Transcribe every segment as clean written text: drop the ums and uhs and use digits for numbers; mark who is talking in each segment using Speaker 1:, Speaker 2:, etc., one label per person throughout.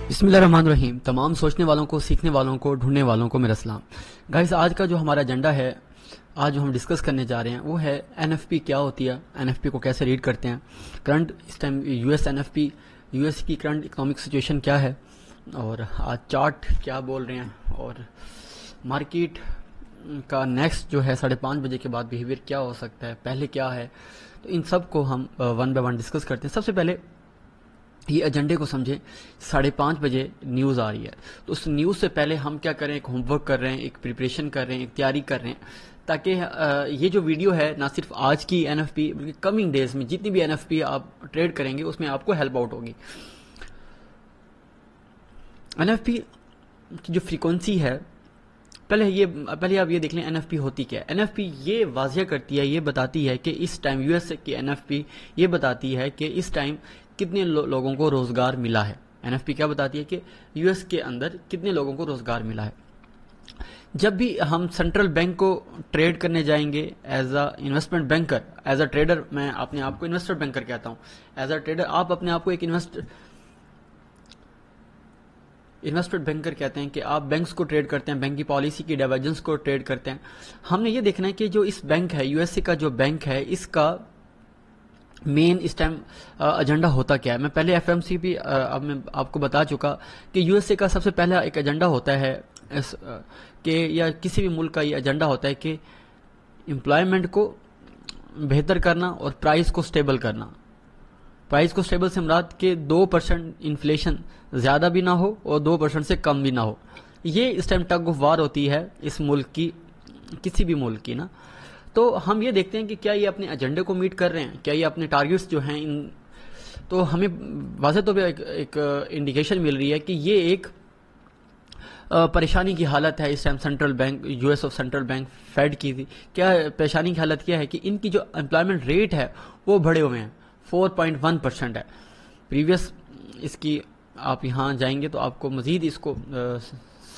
Speaker 1: بسم اللہ الرحمن الرحیم. تمام سوچنے والوں کو، سیکھنے والوں کو، ڈھونڈنے والوں کو میرا سلام. گائز، آج کا جو ہمارا ایجنڈا ہے، آج جو ہم ڈسکس کرنے جا رہے ہیں وہ ہے این ایف پی کیا ہوتی ہے، این ایف پی کو کیسے ریڈ کرتے ہیں، کرنٹ اس time U S N F P, U S کی کرنٹ اکنامک سچویشن کیا ہے، اور آج چارٹ کیا بول رہے ہیں، اور مارکیٹ کا نیکسٹ جو ہے 5:30 بجے کے بعد بیہیویئر کیا ہو سکتا ہے، پہلے کیا ہے. تو ان سب کو ہم ون بائی ون ڈسکس کرتے ہیں. سب سے پہلے یہ ایجنڈے کو سمجھیں. 5:30 بجے نیوز آ رہی ہے، تو اس نیوز سے پہلے ہم کیا کر رہے ہیں، ایک ہوم ورک کر رہے ہیں، ایک پریپریشن کر رہے ہیں، ایک تیاری کر رہے ہیں، تاکہ یہ جو ویڈیو ہے نہ صرف آج کی این ایف پی بلکہ کمنگ ڈیز میں جتنی بھی این ایف پی آپ ٹریڈ کریں گے اس میں آپ کو ہیلپ آؤٹ ہوگی. این ایف پی کی جو فریکوینسی ہے، پہلے آپ یہ دیکھ لیں این ایف پی ہوتی کیا ہے. این ایف پی یہ واضح کرتی ہے، یہ بتاتی ہے کہ اس ٹائم یو ایس کی این ایف پی یہ بتاتی ہے کہ اس ٹائم کتنے لوگوں کو روزگار ملا ہے. این ایف پی کیا بتاتی ہے کہ یو ایس کے اندر کتنے لوگوں کو روزگار ملا ہے. جب بھی ہم سینٹرل بینک کو ٹریڈ کرنے جائیں گے as a investment banker, as a trader, میں اپنے آپ کو انویسٹر بینکر کہتا ہوں. ایز اے ٹریڈر آپ اپنے آپ کو ایک انویسٹر بینکر کہتے ہیں کہ آپ بینکس کو ٹریڈ کرتے ہیں، بینک کی پالیسی کی ڈائیورجنس کو ٹریڈ کرتے ہیں. ہم نے یہ دیکھنا ہے کہ جو اس بینک ہے، یو ایس اے کا جو بینک ہے، اس کا مین اس ٹائم ایجنڈا ہوتا کیا ہے. میں پہلے ایف ایم سی بھی اب میں آپ کو بتا چکا کہ یو ایس اے کا سب سے پہلا ایک ایجنڈا ہوتا ہے کہ یا کسی بھی ملک کا یہ ایجنڈا ہوتا ہے کہ امپلائمنٹ کو بہتر کرنا اور پرائز کو سٹیبل کرنا. پرائز کو سٹیبل سے مراد کہ 2% انفلیشن زیادہ بھی نہ ہو اور 2% سے کم بھی نہ ہو. یہ اس ٹائم ٹگ آف وار ہوتی ہے اس ملک کی، کسی بھی ملک کی نا. تو ہم یہ دیکھتے ہیں کہ کیا یہ اپنے ایجنڈے کو میٹ کر رہے ہیں، کیا یہ اپنے ٹارگیٹس جو ہیں تو ہمیں واضح طور پہ ایک انڈیکیشن مل رہی ہے کہ یہ ایک پریشانی کی حالت ہے اس time. Central bank, U S of central bank Fed کی تھی. کیا پریشانی کی حالت کیا ہے کہ ان کی جو امپلائمنٹ ریٹ ہے وہ بڑھے ہوئے ہیں، 4.1% ہے. پریویس اس کی آپ یہاں جائیں گے تو آپ کو مزید اس کو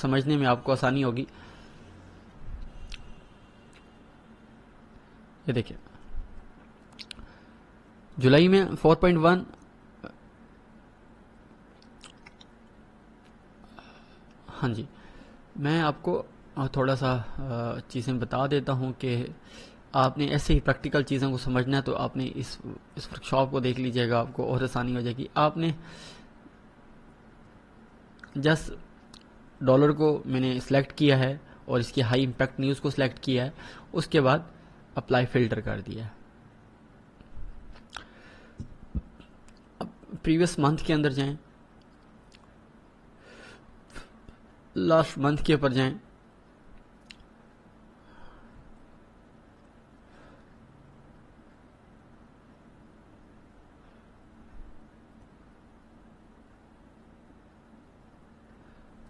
Speaker 1: سمجھنے میں آپ کو آسانی ہوگی. یہ دیکھیں جولائی میں 4.1، ہاں جی میں آپ کو تھوڑا سا چیزیں بتا دیتا ہوں کہ آپ نے ایسے ہی پریکٹیکل چیزوں کو سمجھنا ہے تو آپ نے اس ورک شاپ کو دیکھ لیجئے گا، آپ کو اور آسانی ہو جائے گی. آپ نے جسٹ ڈالر کو میں نے سلیکٹ کیا ہے اور اس کی ہائی امپیکٹ نیوز کو سلیکٹ کیا ہے، اس کے بعد اپلائی فلٹر کر دیا ہے. اب پریویس منتھ کے اندر جائیں، لاسٹ منتھ کے اوپر جائیں،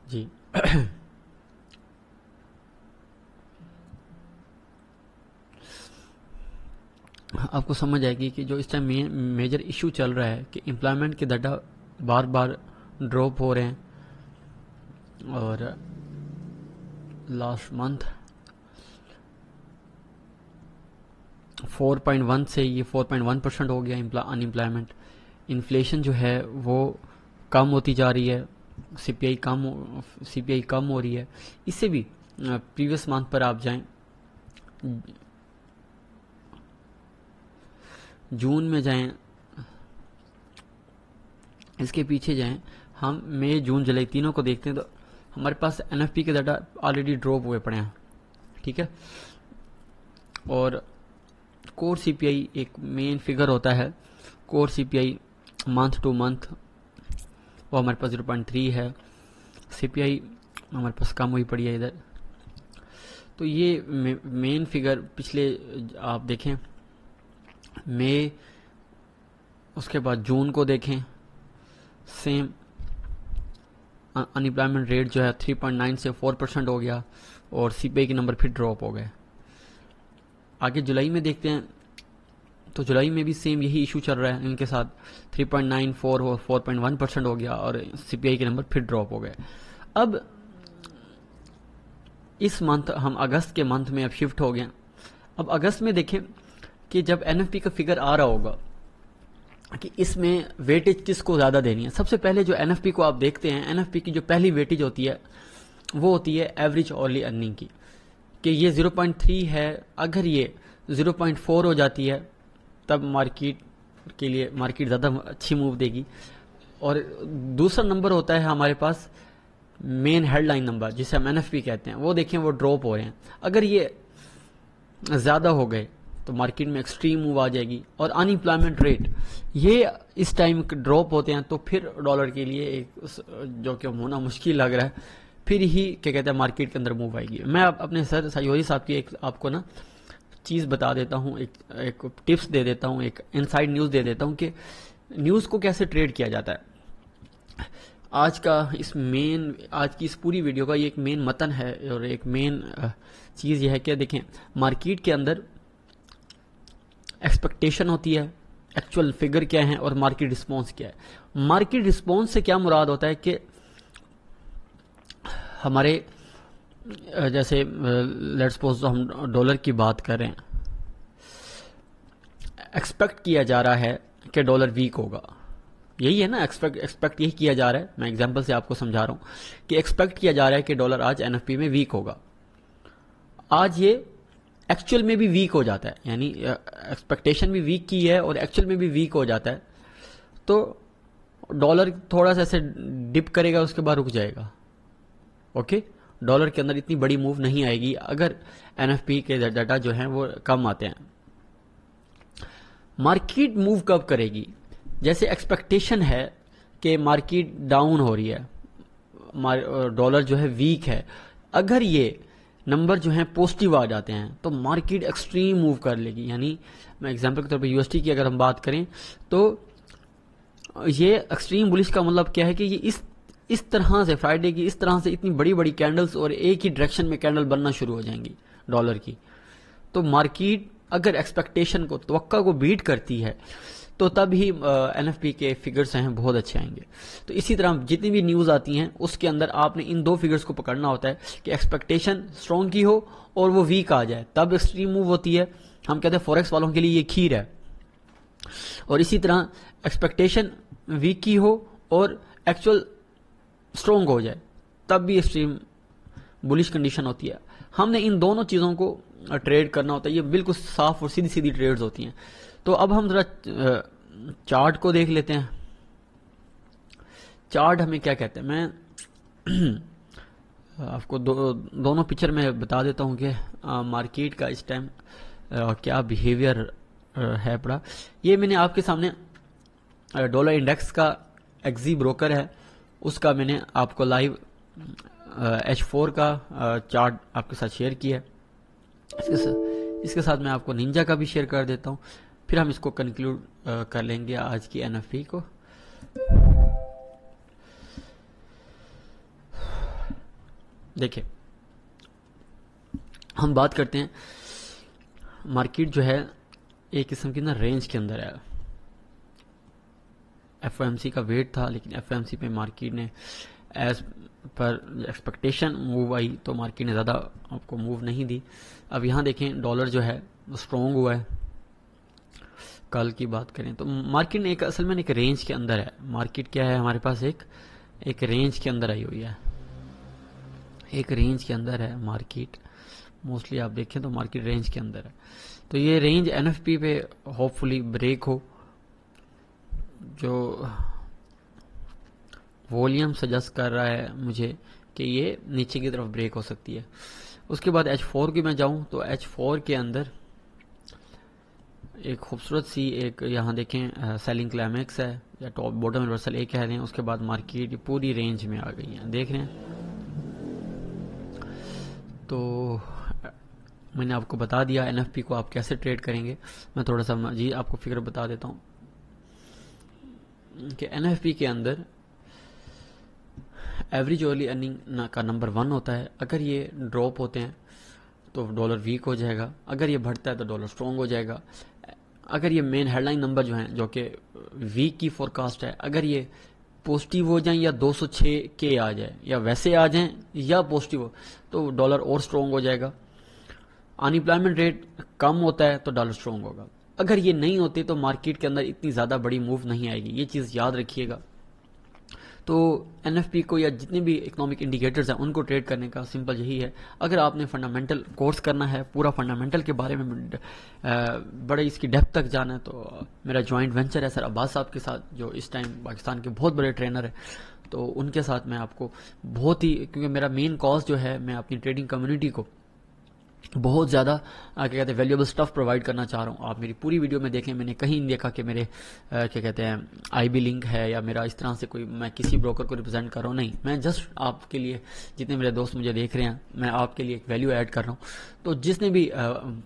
Speaker 1: جی آپ کو سمجھ آئے گی کہ جو اس ٹائم میجر ایشو چل رہا ہے کہ امپلائمنٹ کے ڈیٹا بار بار ڈراپ ہو رہے ہیں، اور لاسٹ منتھ 4.1 سے یہ 4.1% ہو گیا ان امپلائمنٹ. انفلیشن جو ہے وہ کم ہوتی جا رہی ہے، سی پی آئی کم ہو رہی ہے. اس سے بھی پریویس منتھ پر آپ جائیں، جون میں جائیں، اس کے پیچھے جائیں، ہم مئی جون جولائی تینوں کو دیکھتے ہیں تو ہمارے پاس این ایف پی کے ڈیٹا آلریڈی ڈراپ ہوئے پڑے ہیں. ٹھیک ہے، اور کور سی پی آئی ایک مین فگر ہوتا ہے. کور سی پی آئی منتھ ٹو منتھ وہ ہمارے پاس 0.3 ہے. سی پی آئی ہمارے پاس کم ہوئی پڑی ہے ادھر. تو یہ مین فگر پچھلے آپ دیکھیں مئی، اس کے بعد جون کو دیکھیں، سیم ان امپلائمنٹ ریٹ جو ہے 3.9 سے 4% ہو گیا، اور سی پی آئی کے نمبر پھر ڈراپ ہو گئے. آگے جولائی میں دیکھتے ہیں تو جولائی میں بھی سیم یہی ایشو چل رہا ہے ان کے ساتھ، 3.94 اور 4.1% ہو گیا، اور سی پی آئی کے نمبر پھر ڈراپ ہو گئے. اب اس منتھ ہم اگست کے منتھ میں اب شفٹ ہو گئے. اب اگست میں دیکھیں کہ جب این ایف پی کا فگر آ رہا ہوگا کہ اس میں ویٹیج کس کو زیادہ دینی ہے. سب سے پہلے جو این ایف پی کو آپ دیکھتے ہیں, این ایف پی کی جو پہلی ویٹیج ہوتی ہے وہ ہوتی ہے ایوریج اورلی ارننگ کی, کہ یہ 0.3 ہے. اگر یہ 0.4 ہو جاتی ہے تب مارکیٹ کے لیے مارکیٹ زیادہ اچھی موو دے گی. اور دوسرا نمبر ہوتا ہے ہمارے پاس مین ہیڈ لائن نمبر, جسے ہم این ایف پی کہتے ہیں. وہ دیکھیں وہ ڈراپ ہو رہے ہیں. اگر یہ زیادہ ہو گئے تو مارکیٹ میں ایکسٹریم موو آ جائے گی. اور ان امپلائمنٹ ریٹ یہ اس ٹائم ڈراپ ہوتے ہیں تو پھر ڈالر کے لیے ایک جو کہ ہونا مشکل لگ رہا ہے, پھر ہی کیا کہتے ہیں مارکیٹ کے اندر موو آئے گی. میں اپنے سر سیوری صاحب کی ایک آپ کو نا چیز بتا دیتا ہوں, ایک ٹپس دے دیتا ہوں, ایک انسائڈ نیوز دے دیتا ہوں کہ نیوز کو کیسے ٹریڈ کیا جاتا ہے. آج کی اس پوری ویڈیو کا یہ ایک مین متن ہے, اور ایک مین چیز یہ ہے کہ دیکھیں مارکیٹ کے اندر ایکسپیکٹیشن ہوتی ہے, ایکچوئل فگر کیا ہے, اور مارکیٹ رسپانس کیا ہے. مارکیٹ رسپانس سے کیا مراد ہوتا ہے کہ ہمارے جیسے لیٹس سپوز ہم ڈالر کی بات کر رہے ہیں, ایکسپیکٹ کیا جا رہا ہے کہ ڈالر ویک ہوگا. یہی ہے نا, ایکسپیکٹ یہی کیا جا رہا ہے. میں ایگزامپل سے آپ کو سمجھا رہا ہوں کہ ایکسپیکٹ کیا جا رہا ہے کہ ڈالر آج این ایف پی میں ویک ہوگا. آج یہ ایکچوئل میں بھی ویک ہو جاتا ہے, یعنی ایکسپیکٹیشن بھی ویک کی ہے اور ایکچوئل میں بھی ویک ہو جاتا ہے, تو ڈالر تھوڑا سا ایسے ڈپ کرے گا, اس کے بعد رک جائے گا. اوکے, ڈالر کے اندر اتنی بڑی موو نہیں آئے گی اگر این ایف پی کے ڈیٹا جو ہیں وہ کم آتے ہیں. مارکیٹ موو کب کرے گی؟ جیسے ایکسپیکٹیشن ہے کہ مارکیٹ ڈاؤن ہو رہی ہے, ڈالر جو ہے ویک ہے. اگر یہ نمبر جو ہیں پوزیٹیو آ جاتے ہیں تو مارکیٹ ایکسٹریم موو کر لے گی. یعنی میں ایگزامپل کے طور پہ یو ایس ٹی کی اگر ہم بات کریں تو یہ ایکسٹریم بلش کا مطلب کیا ہے کہ یہ اس طرح سے فرائیڈے کی اس طرح سے اتنی بڑی بڑی کینڈلز اور ایک ہی ڈائریکشن میں کینڈل بننا شروع ہو جائیں گی ڈالر کی. تو مارکیٹ اگر ایکسپیکٹیشن کو, توقع کو بیٹ کرتی ہے تو تب ہی این ایف پی کے فگرز ہیں بہت اچھے آئیں گے. تو اسی طرح جتنی بھی نیوز آتی ہیں اس کے اندر آپ نے ان دو فگرز کو پکڑنا ہوتا ہے کہ ایکسپیکٹیشن اسٹرانگ کی ہو اور وہ ویک آ جائے تب ایکسٹریم موو ہوتی ہے. ہم کہتے ہیں فوریکس والوں کے لیے یہ کھیر ہے. اور اسی طرح ایکسپیکٹیشن ویک کی ہو اور ایکچوئل اسٹرانگ ہو جائے تب بھی ایکسٹریم بلش کنڈیشن ہوتی ہے. ہم نے ان دونوں چیزوں کو ٹریڈ کرنا ہوتا ہے. یہ بالکل صاف اور سیدھی سیدھی ٹریڈز ہوتی ہیں. تو اب ہم ذرا چارٹ کو دیکھ لیتے ہیں. چارٹ ہمیں کیا کہتے ہیں, میں آپ کو دونوں پکچر میں بتا دیتا ہوں کہ مارکیٹ کا اس ٹائم کیا بیہیویئر ہے پڑا. یہ میں نے آپ کے سامنے ڈالر انڈیکس کا ایکزی بروکر ہے, اس کا میں نے آپ کو لائیو H4 کا چارٹ آپ کے ساتھ شیئر کیا ہے. اس کے ساتھ میں آپ کو نینجا کا بھی شیئر کر دیتا ہوں, پھر ہم اس کو کنکلوڈ کر لیں گے آج کی این ایف پی کو. دیکھیں ہم بات کرتے ہیں, مارکیٹ جو ہے ایک قسم کی نا رینج کے اندر ہے. ایف او ایم سی کا ویٹ تھا, لیکن ایف او ایم سی پہ مارکیٹ نے ایز پر ایکسپیکٹیشن موو آئی تو مارکیٹ نے زیادہ آپ کو موو نہیں دی. اب یہاں دیکھیں ڈالر جو ہے وہ اسٹرانگ ہوا ہے. کل کی بات کریں تو مارکیٹ نے اصل میں ایک رینج کے اندر ہے. مارکیٹ کیا ہے ہمارے پاس ایک رینج کے اندر آئی ہوئی ہے, ایک رینج کے اندر ہے مارکیٹ. موسٹلی آپ دیکھیں تو مارکیٹ رینج کے اندر ہے. تو یہ رینج این ایف پی پہ ہوپ فلی بریک ہو, جو ولیوم سجیسٹ کر رہا ہے مجھے کہ یہ نیچے کی طرف بریک ہو سکتی ہے. اس کے بعد H4 کی میں جاؤں تو H4 کے اندر ایک خوبصورت سی ایک یہاں دیکھیں سیلنگ کلائمیکس ہے یا ٹاپ باٹم ریورسل ایک کہہ رہے ہیں. اس کے بعد مارکیٹ پوری رینج میں آ گئی ہے, دیکھ رہے ہیں. تو میں نے آپ کو بتا دیا این ایف پی کو آپ کیسے ٹریڈ کریں گے. میں تھوڑا سا آپ کو فگر بتا دیتا ہوں کہ این ایف پی کے اندر ایوریج اورلی ارننگ کا نمبر 1 ہوتا ہے. اگر یہ ڈراپ ہوتے ہیں تو ڈالر ویک ہو جائے گا, اگر یہ بڑھتا ہے تو ڈالر اسٹرانگ ہو جائے گا. اگر یہ مین ہیڈ لائن نمبر جو ہیں جو کہ ویک کی فور کاسٹ ہے, اگر یہ پوزیٹیو ہو جائیں یا 206 کے آ جائے یا ویسے آ جائیں یا پوزیٹیو ہو تو ڈالر اور اسٹرانگ ہو جائے گا. ان امپلائمنٹ ریٹ کم ہوتا ہے تو ڈالر اسٹرانگ ہوگا. اگر یہ نہیں ہوتے تو مارکیٹ کے اندر اتنی زیادہ بڑی موو نہیں آئے گی، یہ چیز یاد رکھیے گا۔ تو این ایف پی کو یا جتنے بھی اکنامک انڈیکیٹرز ہیں ان کو ٹریڈ کرنے کا سمپل یہی ہے۔ اگر آپ نے فنڈامنٹل کورس کرنا ہے، پورا فنڈامنٹل کے بارے میں بڑے اس کی ڈیپتھ تک جانا ہے، تو میرا جوائنٹ وینچر ہے سر عباس صاحب کے ساتھ، جو اس ٹائم پاکستان کے بہت بڑے ٹرینر ہیں، تو ان کے ساتھ میں آپ کو بہت ہی، کیونکہ میرا مین کاز جو ہے میں اپنی ٹریڈنگ کمیونٹی کو بہت زیادہ کیا کہتے ہیں ویلیوبل سٹف پرووائڈ کرنا چاہ رہا ہوں۔ آپ میری پوری ویڈیو میں دیکھیں، میں نے کہیں نہیں دیکھا کہ میرے کیا کہتے ہیں آئی بی لنک ہے یا میرا اس طرح سے کوئی میں کسی بروکر کو ریپرزینٹ کر رہا ہوں، نہیں، میں جسٹ آپ کے لیے، جتنے میرے دوست مجھے دیکھ رہے ہیں، میں آپ کے لیے ایک ویلیو ایڈ کر رہا ہوں۔ تو جس نے بھی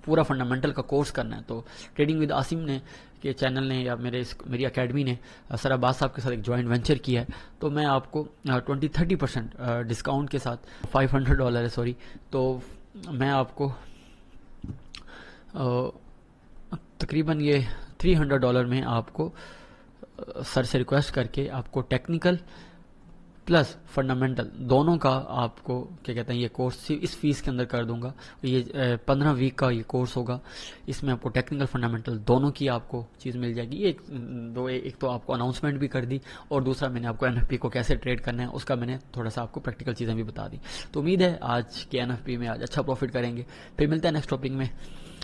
Speaker 1: پورا فنڈامنٹل کا کورس کرنا ہے، تو ٹریڈنگ ود عاصم نے کے چینل نے یا میری اکیڈمی نے سر عباس صاحب کے ساتھ ایک جوائنٹ وینچر کیا ہے، تو میں آپ کو 30% ڈسکاؤنٹ کے ساتھ $500 ہے، سوری، تو میں آپ کو تقریباً یہ $300 میں آپ کو سر سے ریکویسٹ کر کے آپ کو ٹیکنیکل پلس فنڈامنٹل دونوں کا آپ کو کیا کہتے ہیں یہ کورس اس فیس کے اندر کر دوں گا۔ یہ 15 ویک کا یہ کورس ہوگا، اس میں آپ کو ٹیکنیکل فنڈامنٹل دونوں کی آپ کو چیز مل جائے گی۔ ایک تو آپ کو اناؤنسمنٹ بھی کر دی، اور دوسرا میں نے آپ کو این ایف پی کو کیسے ٹریڈ کرنا ہے اس کا میں نے تھوڑا سا آپ کو پریکٹیکل چیزیں بھی بتا دی۔ تو امید ہے آج کے این ایف پی میں آج اچھا پروفٹ کریں گے۔ پھر ملتا ہے نیکسٹ ٹاپک میں،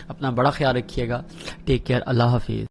Speaker 1: اپنا بڑا خیال رکھیے گا، ٹیک کیئر، اللہ حافظ۔